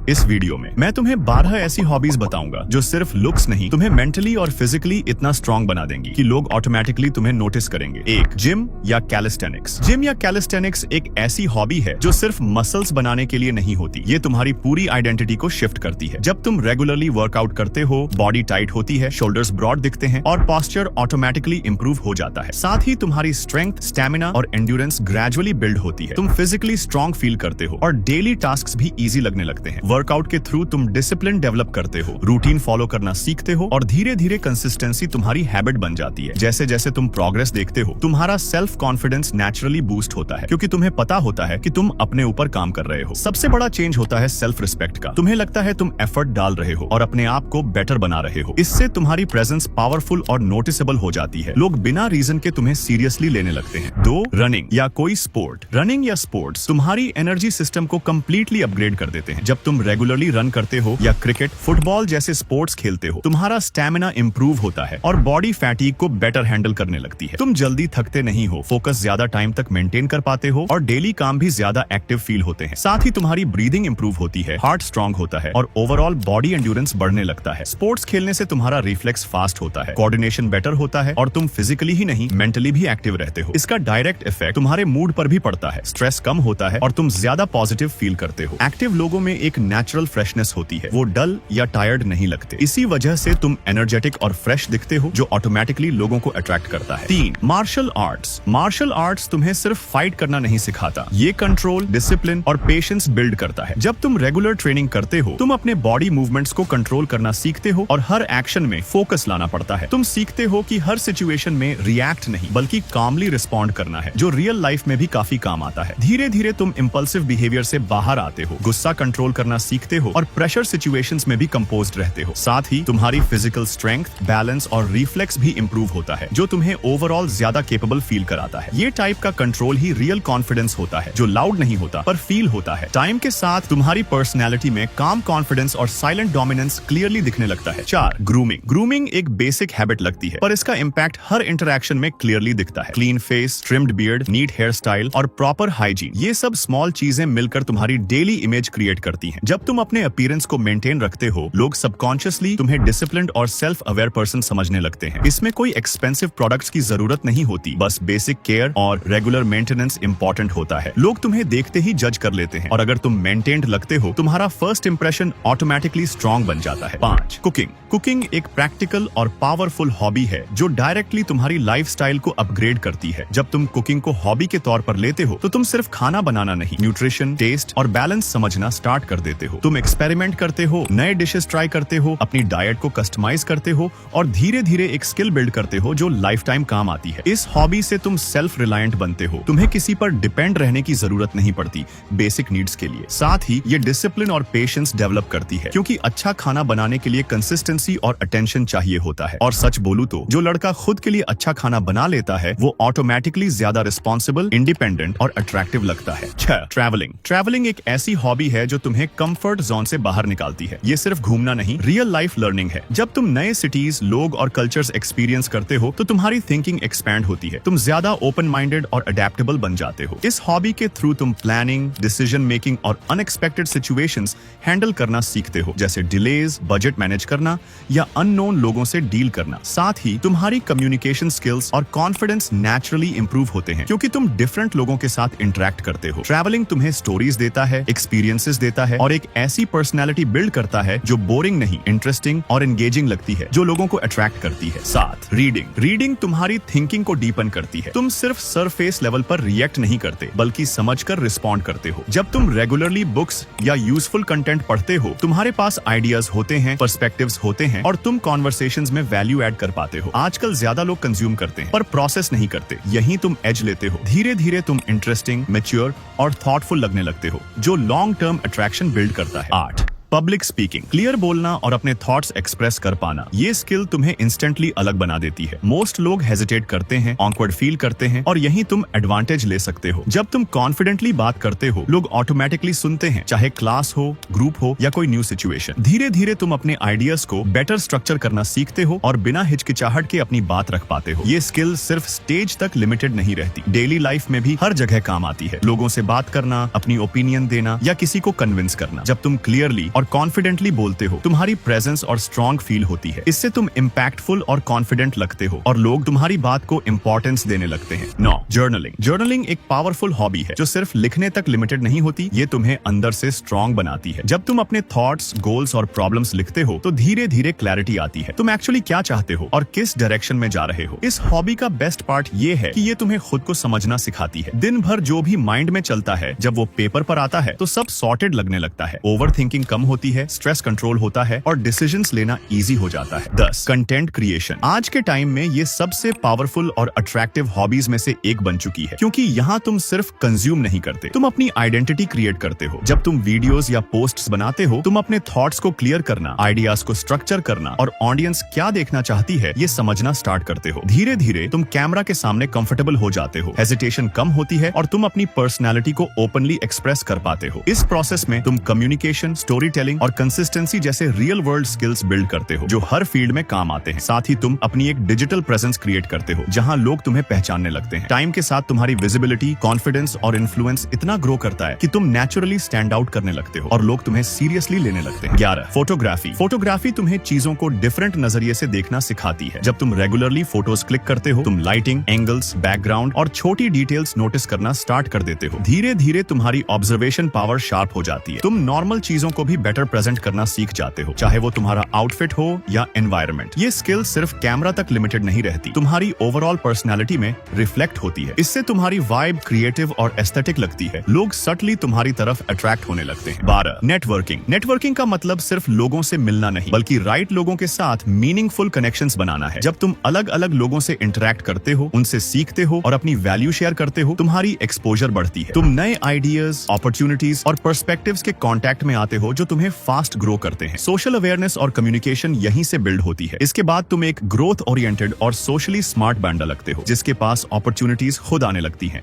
इस वीडियो में मैं तुम्हें 12 ऐसी हॉबीज बताऊंगा जो सिर्फ लुक्स नहीं, तुम्हें मेंटली और फिजिकली इतना स्ट्रॉन्ग बना देंगी कि लोग ऑटोमेटिकली तुम्हें नोटिस करेंगे। 1. जिम या कैलिस्थेनिक्स। जिम या कैलिस्थेनिक्स एक ऐसी हॉबी है जो सिर्फ मसल्स बनाने के लिए नहीं होती, ये तुम्हारी पूरी आइडेंटिटी को शिफ्ट करती है। जब तुम रेगुलरली वर्कआउट करते हो, बॉडी टाइट होती है, शोल्डर्स ब्रॉड दिखते हैं और पोस्चर ऑटोमेटिकली इंप्रूव हो जाता है। साथ ही तुम्हारी स्ट्रेंथ, स्टैमिना और एंड्योरेंस ग्रेजुअली बिल्ड होती है। तुम फिजिकली स्ट्रॉन्ग फील करते हो और डेली टास्क्स भी इजी लगने लगते हैं। वर्कआउट के थ्रू तुम डिसिप्लिन डेवलप करते हो, रूटीन फॉलो करना सीखते हो और धीरे धीरे कंसिस्टेंसी तुम्हारी हैबिट बन जाती है। जैसे जैसे तुम प्रोग्रेस देखते हो, तुम्हारा सेल्फ कॉन्फिडेंस नेचुरली बूस्ट होता है, क्योंकि तुम्हें पता होता है कि तुम अपने ऊपर काम कर रहे हो। सबसे बड़ा चेंज होता है सेल्फ रिस्पेक्ट का। तुम्हें लगता है तुम एफर्ट डाल रहे हो और अपने आप को बेटर बना रहे हो। इससे तुम्हारी प्रेजेंस पावरफुल और नोटिसेबल हो जाती है। लोग बिना रीजन के तुम्हें सीरियसली लेने लगते हैं। 2. रनिंग या कोई स्पोर्ट। रनिंग या स्पोर्ट्स तुम्हारी एनर्जी सिस्टम को कंप्लीटली अपग्रेड कर देते हैं। जब तुम रेगुलरली रन करते हो या क्रिकेट, फुटबॉल जैसे स्पोर्ट्स खेलते हो, तुम्हारा स्टैमिना इंप्रूव होता है और बॉडी फैटीग को बेटर हैंडल करने लगती है। तुम जल्दी थकते नहीं हो, फोकस ज्यादा टाइम तक मेंटेन कर पाते हो और डेली काम भी ज्यादा एक्टिव फील होते हैं। साथ ही तुम्हारी ब्रीदिंग इंप्रूव होती है, हार्ट स्ट्रांग होता है और ओवरऑल बॉडी एंड्योरेंस बढ़ने लगता है। स्पोर्ट्स खेलने से तुम्हारा रिफ्लेक्स फास्ट होता है, कोऑर्डिनेशन बेटर होता है और तुम फिजिकली ही नहीं मेंटली भी एक्टिव रहते हो। इसका डायरेक्ट इफेक्ट तुम्हारे मूड पर भी पड़ता है, स्ट्रेस कम होता है और तुम ज्यादा पॉजिटिव फील करते हो। एक्टिव लोगों में एक नेचुरल फ्रेशनेस होती है, वो डल या टायर्ड नहीं लगते। इसी वजह से तुम एनर्जेटिक और फ्रेश दिखते हो, जो ऑटोमेटिकली लोगों को अट्रैक्ट करता है। 3. Martial arts. मार्शल आर्ट्स तुम्हें सिर्फ फाइट करना नहीं सिखाता, ये कंट्रोल, डिसिप्लिन और पेशेंस बिल्ड करता है। जब तुम रेगुलर ट्रेनिंग करते हो, तुम अपने बॉडी मूवमेंट्स को कंट्रोल करना सीखते हो और हर एक्शन में फोकस लाना पड़ता है। तुम सीखते हो कि हर सिचुएशन में रिएक्ट नहीं बल्कि कामली रिस्पॉन्ड करना है, जो रियल लाइफ में भी काफी काम आता है। धीरे धीरे तुम इंपल्सिव बिहेवियर से बाहर आते हो, गुस्सा कंट्रोल करना सीखते हो और प्रेशर सिचुएशंस में भी कंपोज्ड रहते हो। साथ ही तुम्हारी फिजिकल स्ट्रेंथ, बैलेंस और रिफ्लेक्स भी इंप्रूव होता है, जो तुम्हें ओवरऑल ज्यादा केपेबल फील कराता है। ये टाइप का कंट्रोल ही रियल कॉन्फिडेंस होता है, जो लाउड नहीं होता पर फील होता है। टाइम के साथ तुम्हारी पर्सनैलिटी में काम, कॉन्फिडेंस और साइलेंट डोमिनेंस क्लियरली दिखने लगता है। 4. ग्रूमिंग। ग्रूमिंग एक बेसिक हैबिट लगती है, पर इसका इम्पैक्ट हर इंटरैक्शन में क्लियरली दिखता है। Clean face, trimmed beard, neat hair style और प्रॉपर हाइजीन, ये सब स्मॉल चीजें मिलकर तुम्हारी डेली इमेज क्रिएट करती हैं। जब तुम अपने अपीयरेंस को मेंटेन रखते हो, लोग सबकॉन्शियसली तुम्हें डिसिप्लिन्ड और सेल्फ अवेयर पर्सन समझने लगते हैं। इसमें कोई एक्सपेंसिव प्रोडक्ट्स की जरूरत नहीं होती, बस बेसिक केयर और रेगुलर मेंटेनेंस इंपॉर्टेंट होता है। लोग तुम्हें देखते ही जज कर लेते हैं और अगर तुम मेंटेन्ड लगते हो, तुम्हारा फर्स्ट इंप्रेशन ऑटोमेटिकली स्ट्रॉन्ग बन जाता है। 5. कुकिंग। कुकिंग एक प्रैक्टिकल और पावरफुल हॉबी है जो डायरेक्टली तुम्हारी लाइफस्टाइल को अपग्रेड करती है। जब तुम कुकिंग को हॉबी के तौर पर लेते हो, तो तुम सिर्फ खाना बनाना नहीं, न्यूट्रिशन, टेस्ट और बैलेंस समझना स्टार्ट कर देते हो। तुम एक्सपेरिमेंट करते हो, नए डिशेस ट्राई करते हो, अपनी डाइट को कस्टमाइज करते हो और धीरे धीरे एक स्किल बिल्ड करते हो जो लाइफ टाइम काम आती है। इस हॉबी से तुम सेल्फ रिलायंट बनते हो, तुम्हें किसी पर डिपेंड रहने की जरूरत नहीं पड़ती बेसिक नीड्स के लिए। साथ ही ये डिसिप्लिन और पेशेंस डेवलप करती है, क्योंकि अच्छा खाना बनाने के लिए कंसिस्टेंसी और अटेंशन चाहिए होता है। और सच बोलूं तो जो लड़का खुद के लिए अच्छा खाना बना लेता है, वो ऑटोमेटिकली ज्यादा रिस्पॉन्सिबल, इंडिपेंडेंट और अट्रैक्टिव लगता है। 6. ट्रैवलिंग। ट्रैवलिंग एक ऐसी हॉबी है जो तुम्हें कंफर्ट जोन से बाहर निकालती है। ये सिर्फ घूमना नहीं, रियल लाइफ लर्निंग है। जब तुम नए सिटीज, लोग और कल्चर्स एक्सपीरियंस करते हो, तो तुम्हारी थिंकिंग एक्सपैंड होती है। तुम ज्यादा ओपन माइंडेड और अडेप्टेबल बन जाते हो। इस हॉबी के थ्रू तुम प्लानिंग, डिसीजन मेकिंग और अनएक्सपेक्टेड सिचुएशंस हैंडल करना सीखते हो, जैसे डिलेज, बजट मैनेज करना या अननोन लोगों से डील करना। साथ ही तुम्हारी कम्युनिकेशन स्किल्स और कॉन्फिडेंस नेचुरली इंप्रूव होते हैं, क्योंकि तुम डिफरेंट लोगों के साथ इंटरेक्ट करते हो। ट्रैवलिंग तुम्हें स्टोरीज देता है, एक्सपीरियंसेस देता है और एक ऐसी पर्सनैलिटी बिल्ड करता है जो बोरिंग नहीं, इंटरेस्टिंग और एंगेजिंग लगती है, जो लोगों को अट्रैक्ट करती है। 7. रीडिंग। रीडिंग तुम्हारी थिंकिंग को डीपन करती है। तुम सिर्फ सरफेस लेवल पर रिएक्ट नहीं करते, बल्कि समझकर रिस्पॉन्ड करते हो। जब तुम रेगुलरली बुक्स या यूजफुल कंटेंट पढ़ते हो, तुम्हारे पास आइडियाज होते हैं, पर्सपेक्टिव्स होते हैं और तुम कॉन्वर्सेशंस में वैल्यू ऐड कर पाते हो। आजकल ज्यादा लोग कंज्यूम करते हैं पर प्रोसेस नहीं करते, यही तुम एज लेते हो। धीरे धीरे तुम इंटरेस्टिंग, मैच्योर और थॉटफुल लगने लगते हो, जो लॉन्ग टर्म अट्रैक्शन बिल्ड करता है। 8. Public speaking. क्लियर बोलना और अपने थॉट्स एक्सप्रेस कर पाना, ये स्किल तुम्हें इंस्टेंटली अलग बना देती है। मोस्ट लोग हेजिटेट करते हैं, ऑकवर्ड फील करते हैं और यही तुम एडवांटेज ले सकते हो। जब तुम कॉन्फिडेंटली बात करते हो, लोग ऑटोमेटिकली सुनते हैं, चाहे क्लास हो, ग्रुप हो या कोई न्यू सिचुएशन। धीरे धीरे तुम अपने आइडियाज को बेटर स्ट्रक्चर करना सीखते हो और बिना हिचकिचाहट के अपनी बात रख पाते हो। ये स्किल सिर्फ स्टेज तक लिमिटेड नहीं रहती, डेली लाइफ में भी हर जगह काम आती है। लोगों से बात करना, अपनी ओपिनियन देना या किसी को कन्विंस करना। जब तुम क्लियरली और कॉन्फिडेंटली बोलते हो, तुम्हारी प्रेजेंस और स्ट्रॉन्ग फील होती है। इससे तुम इम्पैक्टफुल और कॉन्फिडेंट लगते हो और लोग तुम्हारी बात को इंपॉर्टेंस देने लगते हैं। 9 जर्नलिंग। जर्नलिंग एक पावरफुल हॉबी है जो सिर्फ लिखने तक लिमिटेड नहीं होती, ये तुम्हें अंदर से स्ट्रॉन्ग बनाती है। जब तुम अपने थॉट्स, गोल्स और प्रॉब्लम्स लिखते हो तो धीरे धीरे क्लैरिटी आती है, तुम एक्चुअली क्या चाहते हो और किस डायरेक्शन में जा रहे हो। इस हॉबी का बेस्ट पार्ट ये है कि ये तुम्हें खुद को समझना सिखाती है। दिन भर जो भी माइंड में चलता है, जब वो पेपर पर आता है तो सब सॉर्टेड लगने लगता है, ओवर थिंकिंग कम होती है, स्ट्रेस कंट्रोल होता है और डिसीजंस लेना इजी हो जाता है। 10 कंटेंट क्रिएशन। आज के टाइम में ये सबसे पावरफुल और अट्रैक्टिव हॉबीज में से एक बन चुकी है, क्योंकि यहाँ तुम सिर्फ कंज्यूम नहीं करते, तुम अपनी आइडेंटिटी क्रिएट करते हो। जब तुम वीडियोस या पोस्ट्स बनाते हो, तुम अपने थॉट्स को क्लियर करना, आइडियाज को स्ट्रक्चर करना और ऑडियंस क्या देखना चाहती है ये समझना स्टार्ट करते हो। धीरे धीरे तुम कैमरा के सामने कंफर्टेबल हो जाते हो, हेजिटेशन कम होती है और तुम अपनी पर्सनैलिटी को ओपनली एक्सप्रेस कर पाते हो। इस प्रोसेस में तुम कम्युनिकेशन, स्टोरी टेलिंग और कंसिस्टेंसी जैसे रियल वर्ल्ड स्किल्स बिल्ड करते हो जो हर फील्ड में काम आते हैं। साथ ही तुम अपनी एक डिजिटल प्रेजेंस क्रिएट करते हो जहां लोग तुम्हें पहचानने लगते हैं। टाइम के साथ तुम्हारी विजिबिलिटी, कॉन्फिडेंस और इन्फ्लुएंस इतना ग्रो करता है कि तुम नेचुरली स्टैंड आउट करने लगते हो और लोग तुम्हें सीरियसली लेने लगते हैं। 11 फोटोग्राफी। फोटोग्राफी तुम्हें चीजों को डिफरेंट नजरिए से देखना सिखाती है। जब तुम रेगुलरली फोटोज क्लिक करते हो, तुम लाइटिंग, एंगल्स, बैकग्राउंड और छोटी डिटेल्स नोटिस करना स्टार्ट कर देते हो। धीरे धीरे तुम्हारी ऑब्जर्वेशन पावर शार्प हो जाती है, तुम नॉर्मल चीजों को भी बेटर प्रेजेंट करना सीख जाते हो, चाहे वो तुम्हारा आउटफिट हो या एनवायरनमेंट। ये स्किल सिर्फ कैमरा तक लिमिटेड नहीं रहती, तुम्हारी ओवरऑल पर्सनैलिटी में रिफ्लेक्ट होती है। इससे तुम्हारी वाइब क्रिएटिव और एस्थेटिक लगती है, लोग सटली तुम्हारी तरफ अट्रैक्ट होने लगते हैं। 12 नेटवर्किंग। नेटवर्किंग का मतलब सिर्फ लोगों से मिलना नहीं, बल्कि राइट लोगों के साथ मीनिंगफुल कनेक्शंस बनाना है। जब तुम अलग अलग लोगों से इंटरेक्ट करते हो, उनसे सीखते हो और अपनी वैल्यू शेयर करते हो, तुम्हारी एक्सपोजर बढ़ती है। तुम नए आइडियाज, अपॉर्चुनिटीज और पर्सपेक्टिव्स के कांटेक्ट में आते हो जो तुम्हें फास्ट ग्रो करते हैं। सोशल अवेयरनेस और कम्युनिकेशन यहीं से बिल्ड होती है। इसके बाद तुम एक ग्रोथ ओरिएंटेड और सोशली स्मार्ट बैंडा लगते हो जिसके पास अपॉर्चुनिटीज खुद आने लगती हैं।